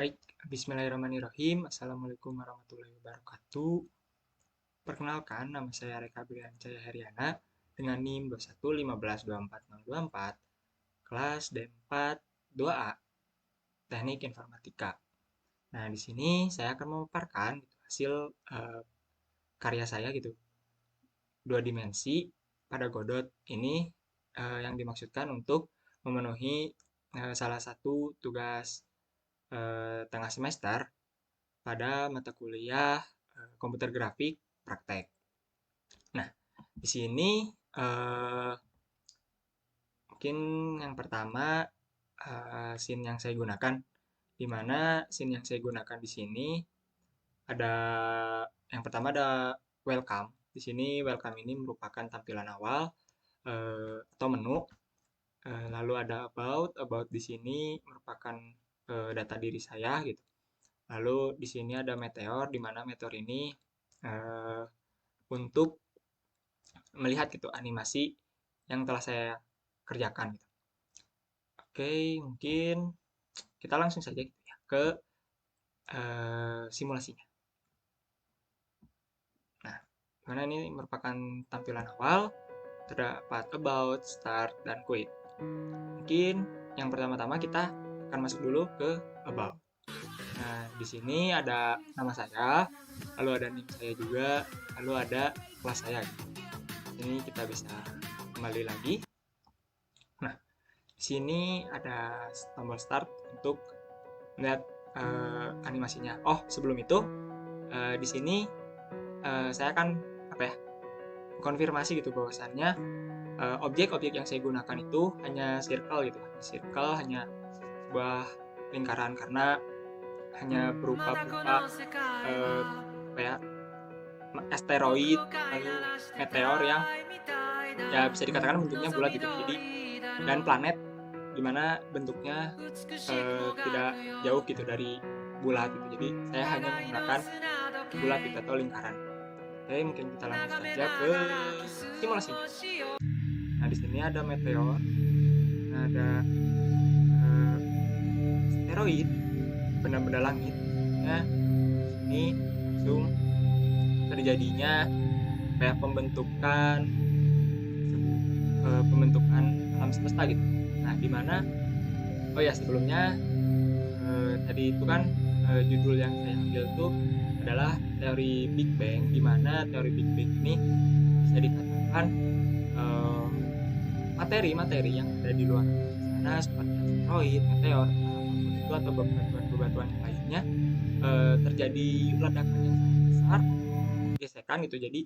Baik, bismillahirrahmanirrahim. Assalamualaikum warahmatullahi wabarakatuh. Perkenalkan, nama saya Reka Briancaya Heriana dengan NIM 2115124024, kelas D4 2A, Teknik Informatika. Nah, di sini saya akan memaparkan gitu, hasil karya saya gitu, dua dimensi pada Godot ini yang dimaksudkan untuk memenuhi salah satu tugas tengah semester pada mata kuliah komputer grafik praktek. Nah, di sini eh, mungkin yang pertama scene yang saya gunakan, di mana scene yang saya gunakan di sini ada yang pertama ada welcome. Di sini welcome ini merupakan tampilan awal atau menu. Lalu ada about di sini merupakan data diri saya gitu. Lalu di sini ada meteor, di mana meteor ini eh, untuk melihat gitu animasi yang telah saya kerjakan gitu. Oke, mungkin kita langsung saja gitu ya ke simulasinya. Nah, karena ini merupakan tampilan awal, terdapat about, start, dan quit. Mungkin yang pertama-tama kita akan masuk dulu ke about. Nah, di sini ada nama saya, lalu ada NIM saya juga, lalu ada kelas saya. Ini kita bisa kembali lagi. Nah, di sini ada tombol start untuk melihat animasinya. Oh, sebelum itu di sini saya akan apa ya? Konfirmasi gitu bahwasannya objek-objek yang saya gunakan itu hanya circle gitu. Circle hanya sebuah lingkaran karena hanya berupa apa ya? Asteroid lalu meteor yang ya bisa dikatakan bentuknya bulat gitu. Jadi dan planet di mana bentuknya tidak jauh gitu dari bulat gitu. Jadi saya hanya menggunakan bulat gitu atau lingkaran. Oke, mungkin kita langsung saja ke simulasinya. Nah, di sini ada meteor, ada uh, asteroid, benda-benda langit. Nah, ini langsung terjadinya kayak pembentukan alam semesta gitu. Nah, di mana oh ya sebelumnya tadi itu kan judul yang saya ambil itu adalah teori Big Bang, di mana teori Big Bang ini bisa dikatakan eh, materi-materi yang ada di luar sana seperti asteroid, meteor, apapun itu atau bebatuan-bebatuan yang lainnya terjadi ledakan yang sangat besar, gesekan gitu, jadi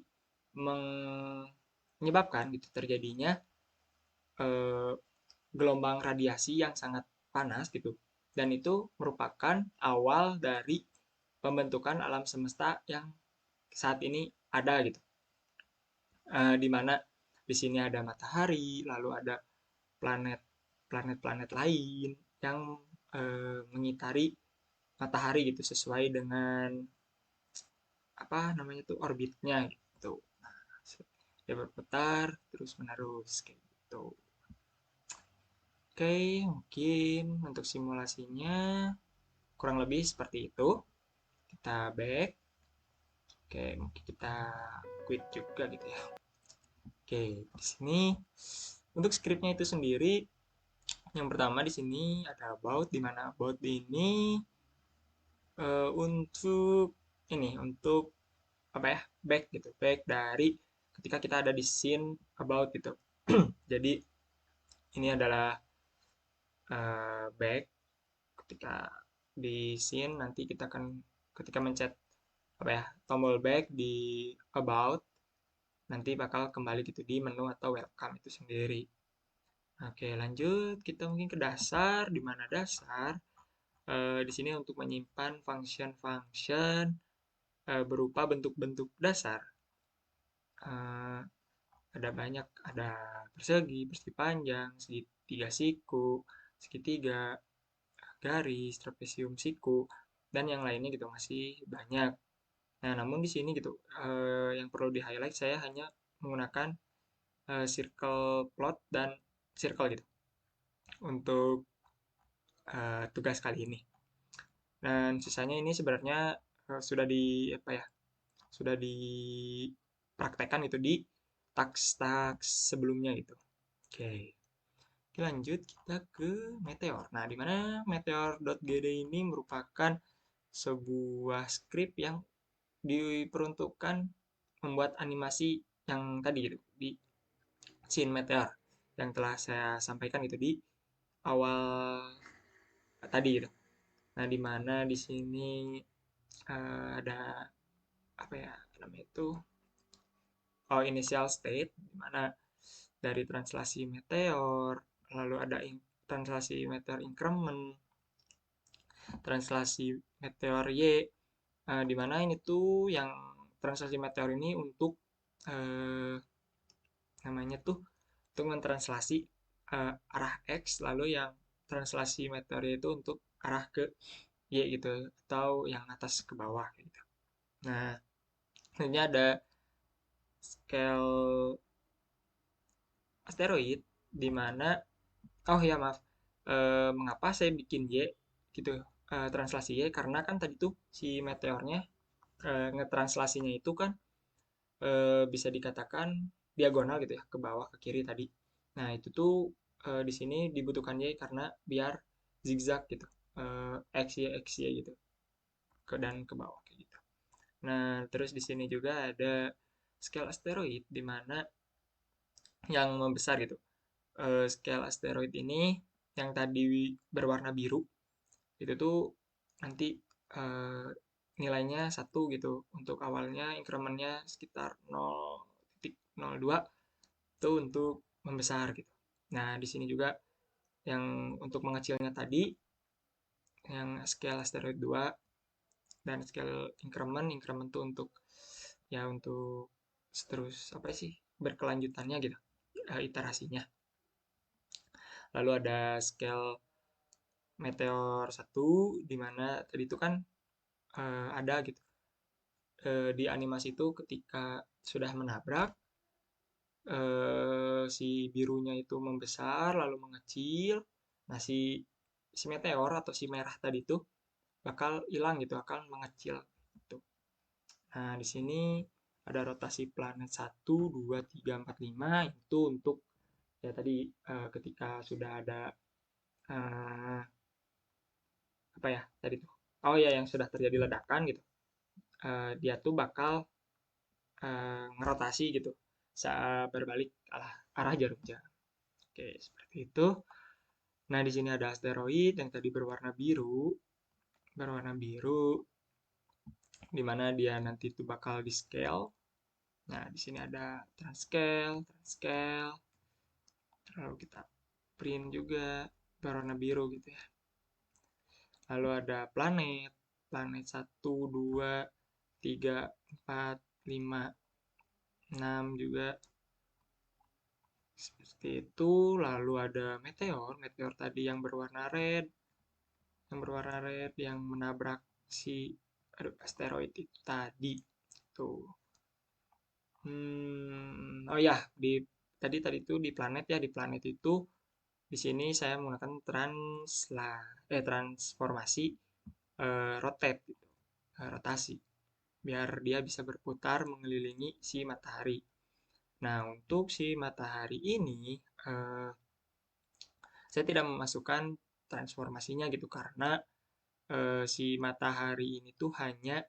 menyebabkan gitu terjadinya eh, gelombang radiasi yang sangat panas gitu, dan itu merupakan awal dari pembentukan alam semesta yang saat ini ada gitu. Di mana di sini ada matahari, lalu ada planet-planet lain yang mengitari matahari gitu sesuai dengan apa namanya tuh orbitnya gitu. Nah, dia berputar terus menerus kayak gitu. Oke, mungkin untuk simulasinya kurang lebih seperti itu. Kita back. Oke, mungkin kita quit juga gitu ya. Oke, di sini untuk scriptnya itu sendiri, yang pertama di sini ada about, di mana about ini untuk untuk apa ya, back gitu, back dari ketika kita ada di scene about gitu. Jadi ini adalah back ketika di scene, nanti kita akan ketika mencet apa ya tombol back di about, nanti bakal kembali gitu di menu atau welcome itu sendiri. Oke, lanjut kita mungkin ke dasar, di mana dasar di sini untuk menyimpan function-function berupa bentuk-bentuk dasar. Eh, ada banyak, ada persegi, persegi panjang, segitiga siku, segitiga, garis, trapesium siku, dan yang lainnya gitu masih banyak. Nah, namun di sini gitu yang perlu di highlight saya hanya menggunakan circle plot dan circle gitu untuk tugas kali ini. Dan sisanya ini sebenarnya sudah dipraktekkan itu di tax sebelumnya gitu. Oke. Oke, lanjut kita ke Meteor. Nah, di mana Meteor.gd ini merupakan sebuah script yang diperuntukkan membuat animasi yang tadi gitu di scene Meteor yang telah saya sampaikan itu di awal tadi gitu. Nah, di mana di sini ada apa ya namanya itu initial state di mana dari translasi Meteor, lalu ada translasi Meteor increment, translasi Meteor Y, di mana ini tuh yang translasi Meteor ini untuk eh, namanya tuh untuk mentranslasi arah X, lalu yang translasi Meteor itu untuk arah ke Y gitu, atau yang atas ke bawah gitu. Nah, ini ada scale asteroid di mana ya maaf, mengapa saya bikin Y gitu, translasi Y karena kan tadi tuh si meteornya ngetranslasinya itu kan bisa dikatakan diagonal gitu ya, ke bawah ke kiri tadi. Nah, itu tuh di sini dibutuhkan Y karena biar zigzag gitu, X Y X Y gitu, ke dan ke bawah kayak gitu. Nah, terus di sini juga ada scale asteroid di mana yang membesar gitu. Scale asteroid ini yang tadi berwarna biru itu tuh nanti eh, nilainya satu gitu untuk awalnya, incrementnya sekitar 0,02 itu untuk membesar gitu. Nah, di sini juga yang untuk mengecilnya tadi yang scale asteroid 2 dan scale increment tuh untuk untuk terus apa sih berkelanjutannya gitu, iterasinya. Lalu ada scale meteor satu di mana tadi itu kan ada gitu di animasi itu ketika sudah menabrak si birunya itu membesar lalu mengecil. Nah, si meteor atau si merah tadi itu bakal hilang gitu, akan mengecil gitu. Nah, di sini ada rotasi planet 1, 2, 3, 4, 5 itu untuk ya tadi ketika sudah ada eh, apa ya tadi tuh. Oh ya, yang sudah terjadi ledakan gitu. Dia tuh bakal ngerotasi gitu saat berbalik arah jarum jam. Oke, seperti itu. Nah, di sini ada asteroid yang tadi berwarna biru, di mana dia nanti itu bakal di scale. Nah, di sini ada transcale, lalu kita print juga berwarna biru gitu ya. Lalu ada planet 1, 2, 3, 4, 5, 6 juga seperti itu. Lalu ada meteor tadi yang menabrak si asteroid itu tadi. Tuh. Oh ya, tadi itu di planet ya, di planet itu di sini saya menggunakan transformasi rotate gitu, rotasi biar dia bisa berputar mengelilingi si matahari. Nah, untuk si matahari ini eh, saya tidak memasukkan transformasinya gitu karena si matahari ini tuh hanya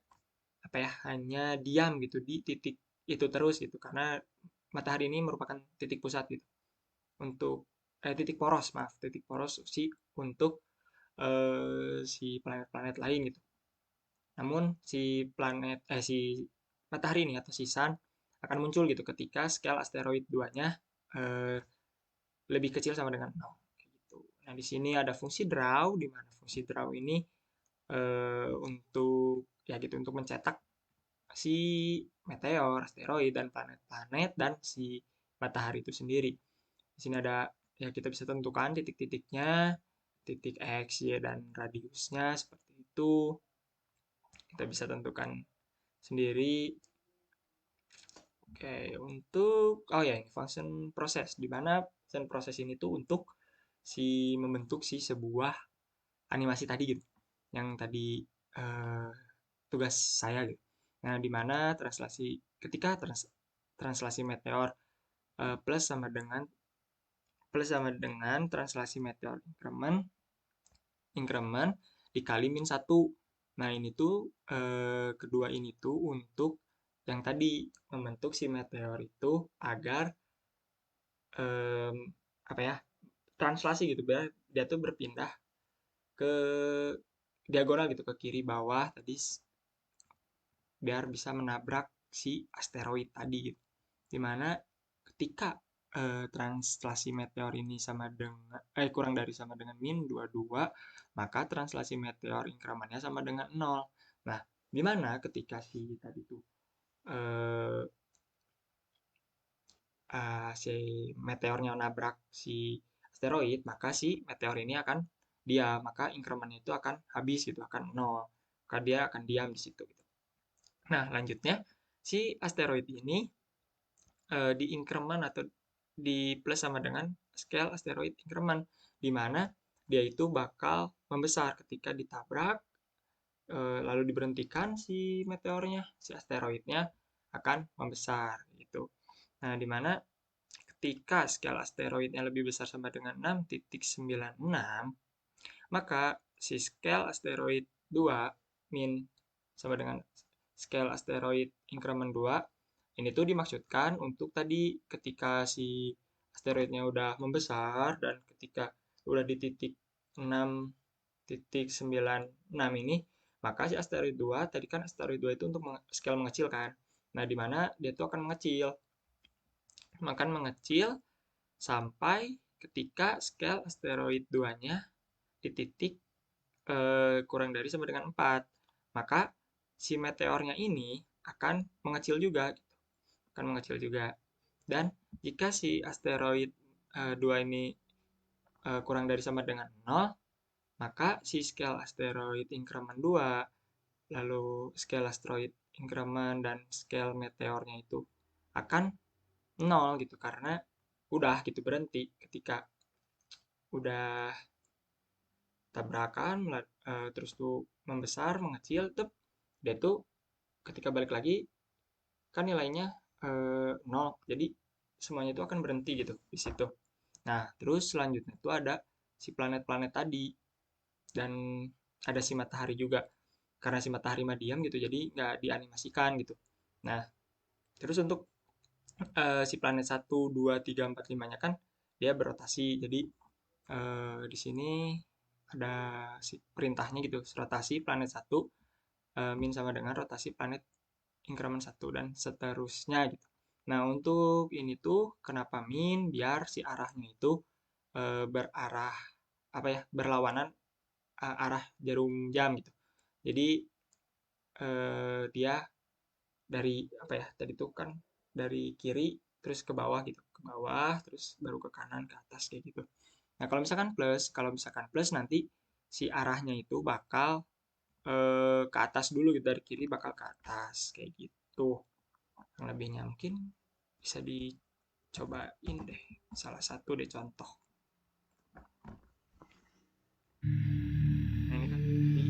diam gitu di titik itu terus gitu karena matahari ini merupakan titik pusat gitu untuk titik poros untuk si planet-planet lain gitu. Namun si matahari ini atau si sun akan muncul gitu ketika scale asteroid 2-nya eh, lebih kecil sama dengan 0 gitu. Nah, di sini ada fungsi draw di mana fungsi draw ini untuk mencetak si meteor, asteroid dan planet-planet dan si matahari itu sendiri. Di sini ada ya kita bisa tentukan titik-titiknya, titik X, Y dan radiusnya seperti itu. Kita bisa tentukan sendiri. Oke, ini function proses di mana function proses ini tuh untuk membentuk si sebuah animasi tadi gitu. yang tadi tugas saya gitu. Nah, di mana ketika translasi meteor plus sama dengan translasi meteor increment dikali min 1. Nah, ini tuh kedua ini tuh untuk yang tadi membentuk si meteor itu agar em, apa ya? Translasi gitu biar dia tuh berpindah ke diagonal gitu ke kiri bawah tadi biar bisa menabrak si asteroid tadi gitu. Dimana ketika translasi meteor ini sama dengan kurang dari sama dengan min 22, maka translasi meteor incrementnya sama dengan 0. Nah, dimana ketika si tadi tuh eh, si meteornya nabrak si asteroid, maka si meteor ini akan diam, maka incrementnya itu akan habis gitu, akan 0. Maka dia akan diam di situ gitu. Nah, lanjutnya si asteroid ini di increment atau di plus sama dengan scale asteroid increment, di mana dia itu bakal membesar ketika ditabrak, lalu diberhentikan si meteornya, si asteroidnya akan membesar gitu. Nah, di mana ketika skala asteroidnya lebih besar sama dengan 6,96, maka si scale asteroid 2 min sama dengan scale asteroid increment 2 ini tuh dimaksudkan untuk tadi ketika si asteroidnya udah membesar dan ketika udah di titik 6,96 ini, maka si asteroid 2 tadi kan asteroid 2 itu untuk scale mengecil kan. Nah, di mana dia tuh akan mengecil. Mengecil sampai ketika scale asteroid 2-nya di titik kurang dari sama dengan 4. Maka si meteornya ini akan mengecil juga gitu. Akan mengecil juga. Dan jika si asteroid 2 ini kurang dari sama dengan 0, maka si scale asteroid increment 2, lalu scale asteroid increment dan scale meteornya itu akan 0 gitu karena udah gitu berhenti ketika udah tabrakan terus tuh membesar mengecil tuh dia tuh ketika balik lagi kan nilainya 0 jadi semuanya itu akan berhenti gitu di situ. Nah, terus selanjutnya itu ada si planet-planet tadi dan ada si matahari juga karena si matahari mah diam gitu jadi nggak dianimasikan gitu. Nah, terus untuk si planet 1, 2, 3, 4, 5-nya kan dia berotasi jadi di sini ada perintahnya gitu, rotasi planet satu min sama dengan rotasi planet increment satu dan seterusnya gitu. Nah, untuk ini tuh kenapa min biar si arahnya itu berarah apa ya, berlawanan arah jarum jam gitu. Jadi dia dari apa ya, tadi tuh kan dari kiri terus ke bawah gitu, ke bawah terus baru ke kanan ke atas kayak gitu. Nah, kalau misalkan plus nanti si arahnya itu bakal ke atas dulu gitu dari kiri bakal ke atas kayak gitu. Yang lebihnya mungkin bisa dicobain deh salah satu deh contoh. Nah, ini kan di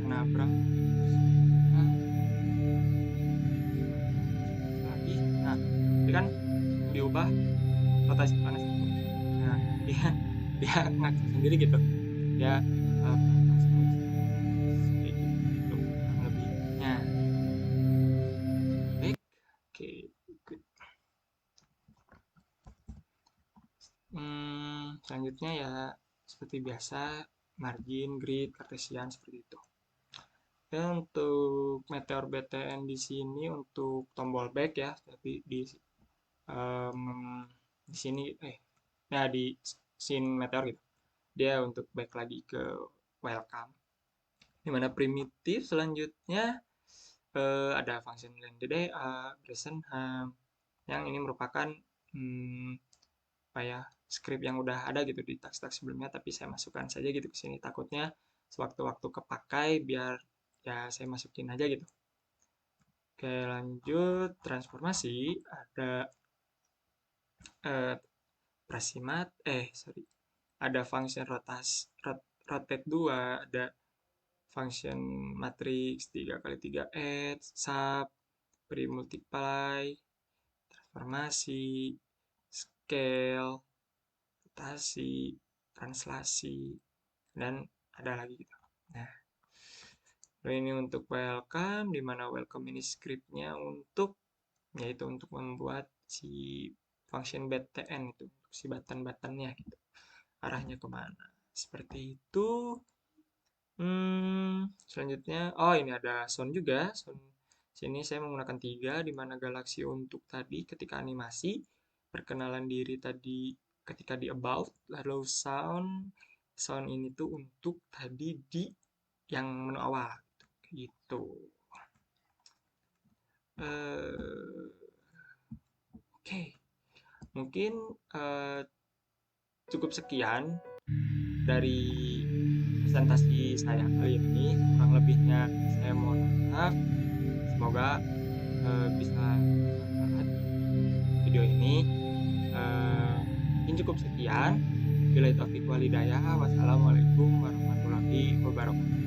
nabrak lagi. Nah, ini kan diubah rotasi planet satu. Nah, dia dia ngacak sendiri gitu. Dia ke atas terus kayak gitu kurang lebihnya. Baik, oke. Good. Selanjutnya ya seperti biasa margin, grid, Cartesian seperti itu. Ya, untuk Meteor BTN di sini untuk tombol back ya, tapi em, di sini ya di scene Meteor gitu. Dia untuk back lagi ke welcome. Dimana primitif selanjutnya ada function LandDA, Bresenham, yang ini merupakan hmm, apa ya script yang udah ada gitu di task-task sebelumnya, tapi saya masukkan saja gitu ke sini takutnya sewaktu-waktu kepakai biar ya saya masukin aja gitu. Oke, lanjut transformasi ada eh, sorry, ada function rotate 2, ada function matrix 3x3 add, sub, pre-multiply, transformasi, scale, rotasi, translasi, dan ada lagi gitu. Nah, ini untuk welcome, di mana welcome ini scriptnya untuk yaitu untuk membuat si function btn itu, si button-buttonnya gitu, arahnya kemana. Seperti itu. Selanjutnya, ini ada sound juga. Sound sini saya menggunakan 3, di mana galaksi untuk tadi ketika animasi, perkenalan diri tadi ketika di about, lalu sound ini tuh untuk tadi di yang menu awal gitu. Oke. Mungkin cukup sekian dari presentasi saya kali ini. Kurang lebihnya saya mohon maaf. Semoga bisa bermanfaat video ini. Mungkin cukup sekian. Wassalamualaikum warahmatullahi wabarakatuh.